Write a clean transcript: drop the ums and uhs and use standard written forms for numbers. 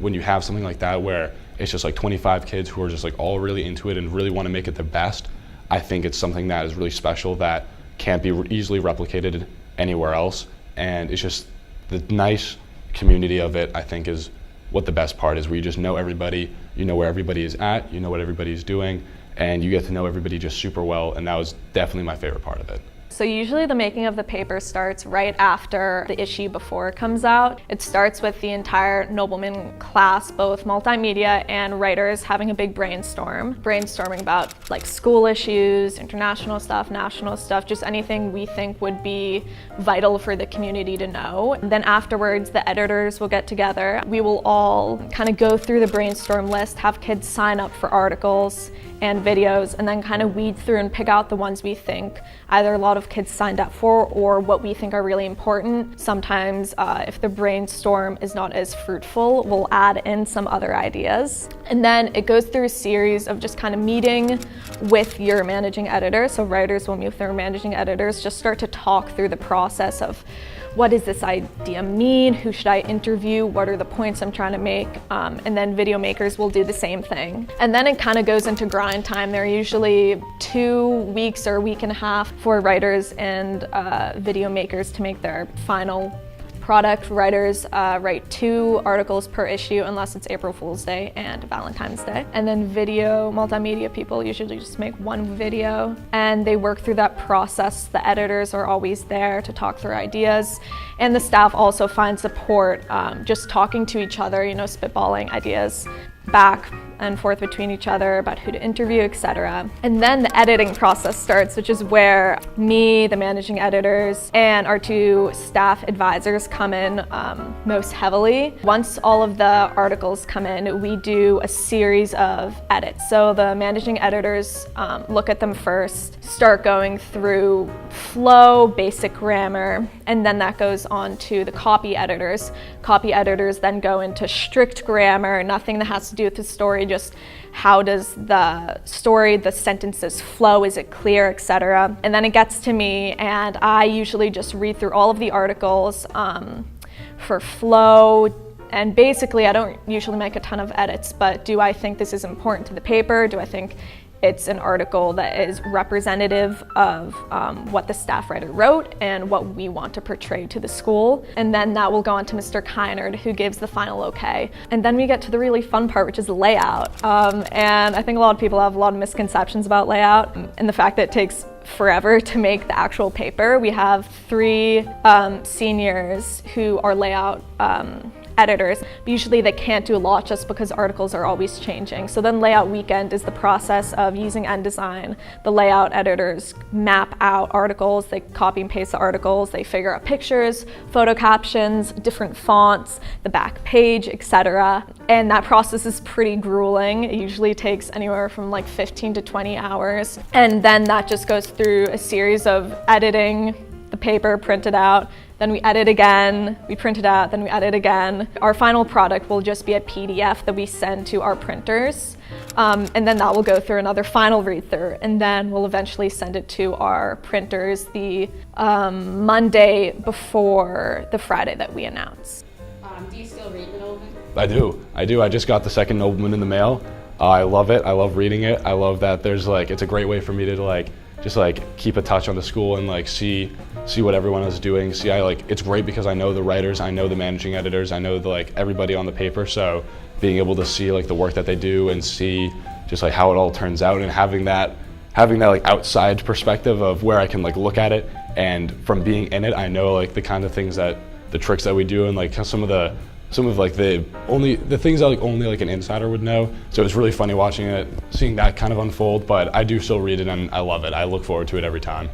When you have something like that where it's just like 25 kids who are just like all really into it and really want to make it the best, I think it's something that is really special that can't be easily replicated anywhere else. And it's just the nice community of it, I think, is what the best part is, where you just know everybody, you know where everybody is at, you know what everybody's doing, and you get to know everybody just super well, and that was definitely my favorite part of it. So usually the making of the paper starts right after the issue before it comes out. It starts with the entire Nobleman class, both multimedia and writers, having a big brainstorming about like school issues, international stuff, national stuff, just anything we think would be vital for the community to know. And then afterwards, the editors will get together. We will all kind of go through the brainstorm list, have kids sign up for articles and videos, and then kind of weed through and pick out the ones we think either a lot of kids signed up for or what we think are really important. Sometimes if the brainstorm is not as fruitful, we'll add in some other ideas. And then it goes through a series of just kind of meeting with your managing editor. So writers will meet with their managing editors, just start to talk through the process of what does this idea mean? Who should I interview? What are the points I'm trying to make? And then video makers will do the same thing. And then it kind of goes into grind time. There are usually 2 weeks or a week and a half for writers and video makers to make their final product. Writers write 2 articles per issue unless it's April Fool's Day and Valentine's Day. And then multimedia people usually just make 1 video and they work through that process. The editors are always there to talk through ideas, and the staff also find support just talking to each other, spitballing ideas back and forth between each other about who to interview, etc. And then the editing process starts, which is where me, the managing editors, and our 2 staff advisors come in most heavily. Once all of the articles come in, we do a series of edits. So the managing editors look at them first, start going through flow, basic grammar, and then that goes on to the copy editors. Copy editors then go into strict grammar, nothing that has to do with the story, just how does the story, the sentences flow, is it clear, etc. And then it gets to me, and I usually just read through all of the articles for flow. And basically, I don't usually make a ton of edits, but do I think this is important to the paper? Do I think it's an article that is representative of what the staff writer wrote and what we want to portray to the school? And then that will go on to Mr. Kynard, who gives the final okay. And then we get to the really fun part, which is layout. And I think a lot of people have a lot of misconceptions about layout and the fact that it takes forever to make the actual paper. We have 3 seniors who are layout editors, but usually they can't do a lot just because articles are always changing. So then layout weekend is the process of using InDesign. The layout editors map out articles, they copy and paste the articles, they figure out pictures, photo captions, different fonts, the back page, etc. And that process is pretty grueling. It usually takes anywhere from like 15 to 20 hours. And then that just goes through a series of editing the paper, print it out, then we edit again, we print it out, then we edit again. Our final product will just be a PDF that we send to our printers, and then that will go through another final read through, and then we'll eventually send it to our printers the Monday before the Friday that we announce. Do you still read the Nobleman? I do. I just got the second Nobleman in the mail. I love it. I love reading it. I love that there's it's a great way for me to just keep a touch on the school and see what everyone is doing. It's great because I know the writers, I know the managing editors, I know everybody on the paper. So being able to see the work that they do and see just how it all turns out, and having that outside perspective of where I can look at it, and from being in it, I know the kind of things the tricks that we do, and some of the things that only an insider would know. So it's really funny watching it, seeing that kind of unfold, but I do still read it and I love it. I look forward to it every time.